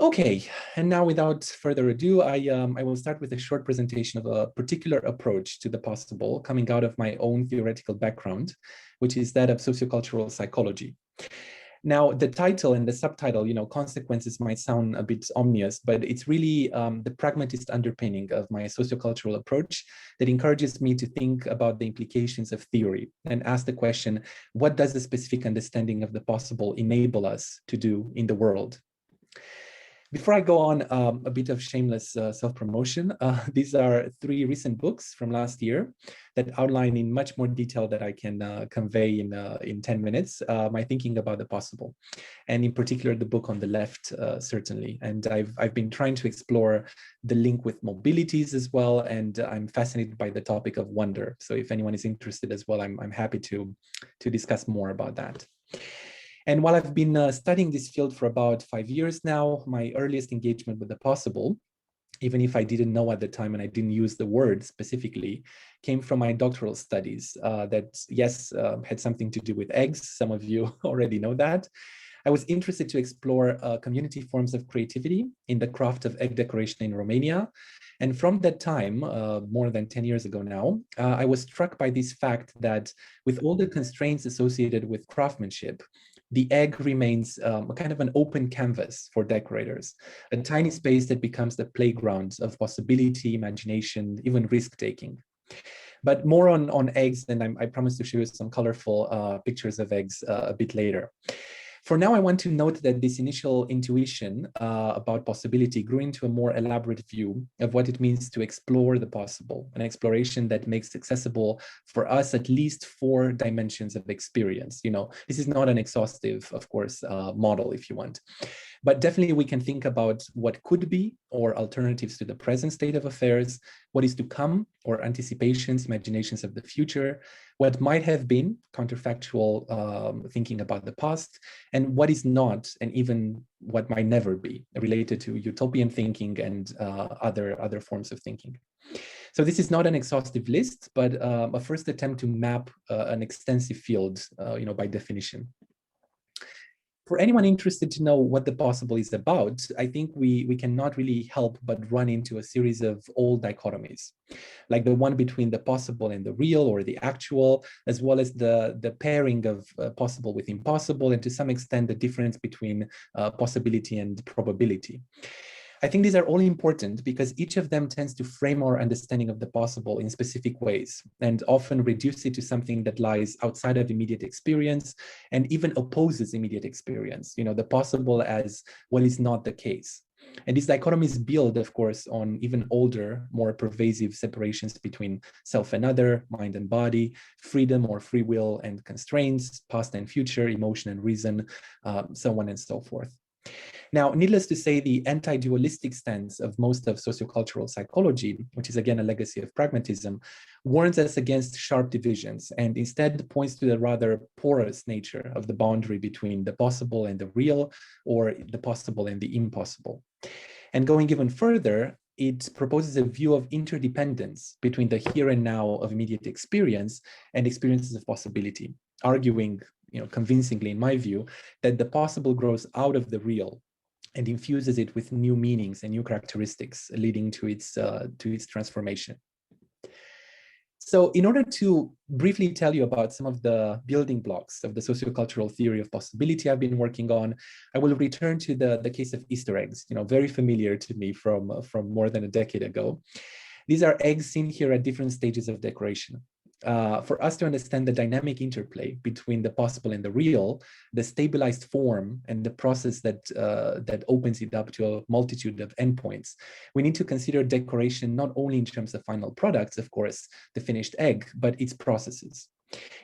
Okay, and now without further ado, I will start with a short presentation of a particular approach to the possible coming out of my own theoretical background, which is that of sociocultural psychology. Now, the title and the subtitle, consequences might sound a bit ominous, but it's really the pragmatist underpinning of my sociocultural approach that encourages me to think about the implications of theory and ask the question, what does a specific understanding of the possible enable us to do in the world? Before I go on, a bit of shameless self-promotion. These are 3 recent books from last year that outline in much more detail that I can convey in 10 minutes my thinking about the possible. And in particular, the book on the left, certainly. And I've been trying to explore the link with mobilities as well. And I'm fascinated by the topic of wonder. So if anyone is interested as well, I'm happy to discuss more about that. And while I've been studying this field for about 5 years now, my earliest engagement with the possible, even if I didn't know at the time and I didn't use the word specifically, came from my doctoral studies that, yes, had something to do with eggs. Some of you already know that. I was interested to explore community forms of creativity in the craft of egg decoration in Romania. And from that time, more than 10 years ago now, I was struck by this fact that with all the constraints associated with craftsmanship, the egg remains a kind of an open canvas for decorators, a tiny space that becomes the playground of possibility, imagination, even risk-taking. But more on eggs, and I promise to show you some colorful pictures of eggs a bit later. For now, I want to note that this initial intuition about possibility grew into a more elaborate view of what it means to explore the possible, an exploration that makes accessible for us at least 4 dimensions of experience. This is not an exhaustive, of course, model, if you want. But definitely we can think about what could be or alternatives to the present state of affairs, what is to come or anticipations, imaginations of the future, what might have been, counterfactual thinking about the past, and what is not, and even what might never be, related to utopian thinking and other forms of thinking. So this is not an exhaustive list, but a first attempt to map an extensive field, by definition. For anyone interested to know what the possible is about, I think we cannot really help but run into a series of old dichotomies, like the one between the possible and the real or the actual, as well as the pairing of possible with impossible, and to some extent the difference between possibility and probability. I think these are all important because each of them tends to frame our understanding of the possible in specific ways and often reduce it to something that lies outside of immediate experience and even opposes immediate experience, the possible as what is not the case. And these dichotomies build, of course, on even older, more pervasive separations between self and other, mind and body, freedom or free will and constraints, past and future, emotion and reason, so on and so forth. Now, needless to say, the anti-dualistic stance of most of sociocultural psychology, which is again a legacy of pragmatism, warns us against sharp divisions and instead points to the rather porous nature of the boundary between the possible and the real, or the possible and the impossible. And going even further, it proposes a view of interdependence between the here and now of immediate experience and experiences of possibility, arguing, convincingly in my view, that the possible grows out of the real and infuses it with new meanings and new characteristics, leading to its transformation. So in order to briefly tell you about some of the building blocks of the sociocultural theory of possibility I've been working on, I will return to the case of Easter eggs, very familiar to me from more than a decade ago. These are eggs seen here at different stages of decoration. For us to understand the dynamic interplay between the possible and the real, the stabilized form and the process that opens it up to a multitude of endpoints, we need to consider decoration not only in terms of final products, of course, the finished egg, but its processes.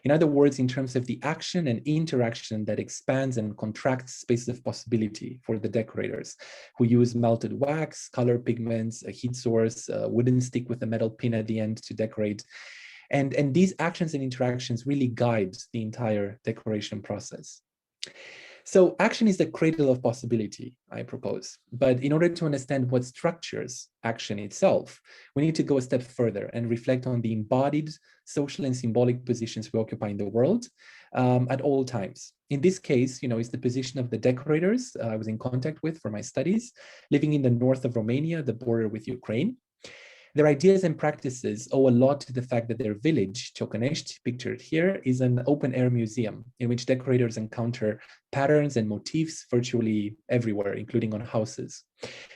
In other words, in terms of the action and interaction that expands and contracts spaces of possibility for the decorators, who use melted wax, color pigments, a heat source, a wooden stick with a metal pin at the end to decorate. And these actions and interactions really guide the entire decoration process. So action is the cradle of possibility, I propose. But in order to understand what structures action itself, we need to go a step further and reflect on the embodied social and symbolic positions we occupy in the world, at all times. In this case, it's the position of the decorators I was in contact with for my studies, living in the north of Romania, the border with Ukraine. Their ideas and practices owe a lot to the fact that their village, Ciocanești, pictured here, is an open-air museum in which decorators encounter patterns and motifs virtually everywhere, including on houses.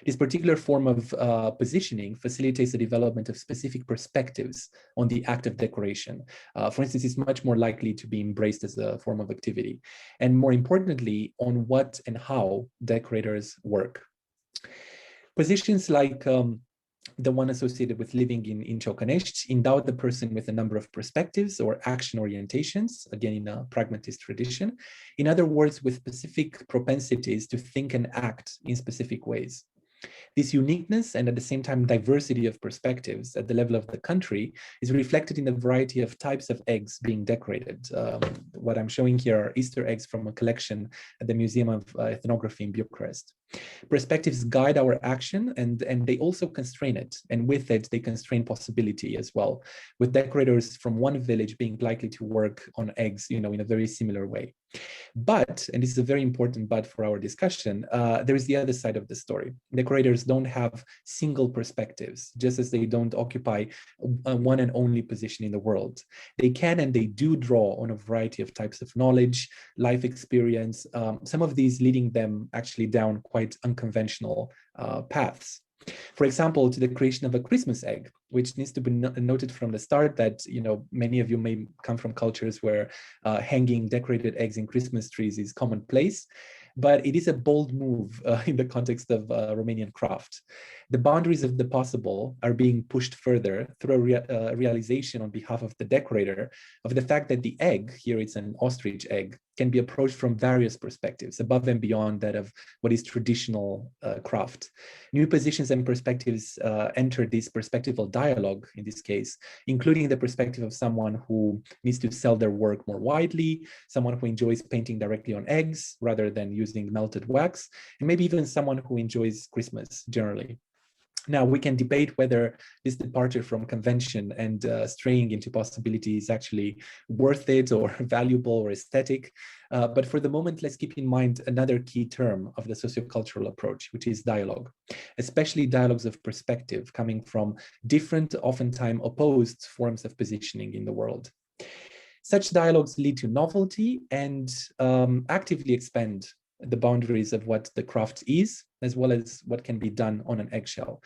This particular form of positioning facilitates the development of specific perspectives on the act of decoration. For instance, it's much more likely to be embraced as a form of activity, and more importantly, on what and how decorators work. Positions like the one associated with living in Ciocanești endow the person with a number of perspectives or action orientations, again in a pragmatist tradition. In other words, with specific propensities to think and act in specific ways. This uniqueness and at the same time diversity of perspectives at the level of the country is reflected in the variety of types of eggs being decorated. What I'm showing here are Easter eggs from a collection at the Museum of Ethnography in Bucharest. Perspectives guide our action and they also constrain it. And with it, they constrain possibility as well, with decorators from one village being likely to work on eggs, in a very similar way. But, and this is a very important but for our discussion, there is the other side of the story. Decorators don't have single perspectives, just as they don't occupy one and only position in the world. They can and they do draw on a variety of types of knowledge, life experience, some of these leading them actually down quite unconventional paths. For example, to the creation of a Christmas egg, which needs to be noted from the start that, many of you may come from cultures where hanging decorated eggs in Christmas trees is commonplace, but it is a bold move in the context of Romanian craft. The boundaries of the possible are being pushed further through a realization on behalf of the decorator of the fact that the egg, here it's an ostrich egg, can be approached from various perspectives, above and beyond that of what is traditional craft. New positions and perspectives enter this perspectival dialogue, in this case, including the perspective of someone who needs to sell their work more widely, someone who enjoys painting directly on eggs rather than using melted wax, and maybe even someone who enjoys Christmas generally. Now, we can debate whether this departure from convention and straying into possibility is actually worth it or valuable or aesthetic. But for the moment, let's keep in mind another key term of the sociocultural approach, which is dialogue, especially dialogues of perspective coming from different, oftentimes opposed forms of positioning in the world. Such dialogues lead to novelty and actively expand the boundaries of what the craft is, as well as what can be done on an eggshell,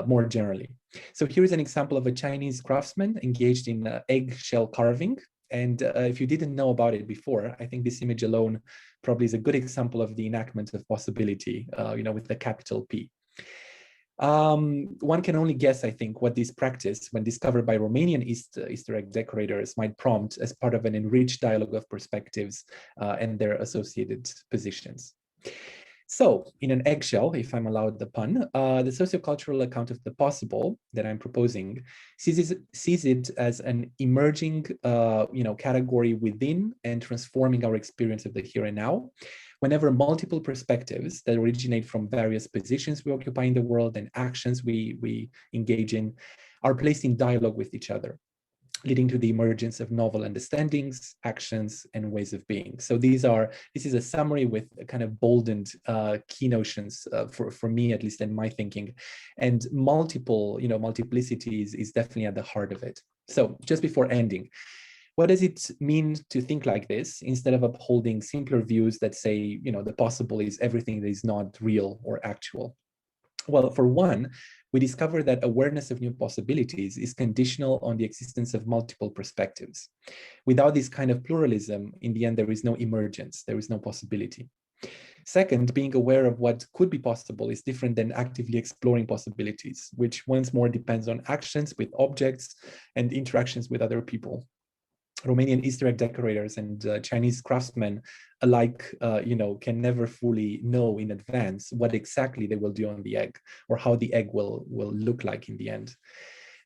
more generally. So here's an example of a Chinese craftsman engaged in eggshell carving. And if you didn't know about it before, I think this image alone probably is a good example of the enactment of possibility, with the capital P. One can only guess, I think, what this practice, when discovered by Romanian Easter egg decorators, might prompt as part of an enriched dialogue of perspectives and their associated positions. So, in an eggshell, if I'm allowed the pun, the sociocultural account of the possible that I'm proposing sees it as an emerging, category within and transforming our experience of the here and now, whenever multiple perspectives that originate from various positions we occupy in the world and actions we engage in are placed in dialogue with each other, leading to the emergence of novel understandings, actions, and ways of being. So this is a summary with a kind of boldened key notions for me, at least in my thinking, and multiplicity is definitely at the heart of it. So just before ending, what does it mean to think like this instead of upholding simpler views that say, the possible is everything that is not real or actual? Well, for one, we discover that awareness of new possibilities is conditional on the existence of multiple perspectives. Without this kind of pluralism, in the end, there is no emergence, there is no possibility. Second, being aware of what could be possible is different than actively exploring possibilities, which once more depends on actions with objects and interactions with other people. Romanian Easter egg decorators and Chinese craftsmen alike, can never fully know in advance what exactly they will do on the egg or how the egg will look like in the end.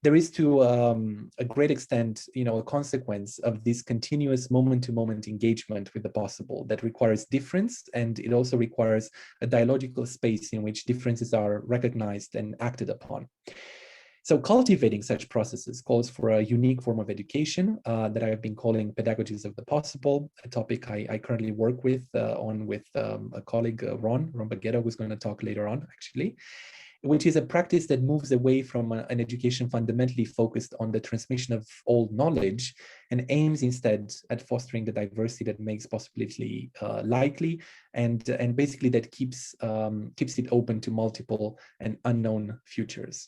There is to a great extent, a consequence of this continuous moment-to-moment engagement with the possible that requires difference, and it also requires a dialogical space in which differences are recognized and acted upon. So cultivating such processes calls for a unique form of education that I've been calling Pedagogies of the Possible, a topic I currently work with with a colleague, Ron Baguetto, who's going to talk later on, actually, which is a practice that moves away from an education fundamentally focused on the transmission of old knowledge and aims instead at fostering the diversity that makes possibility likely, and basically that keeps it open to multiple and unknown futures.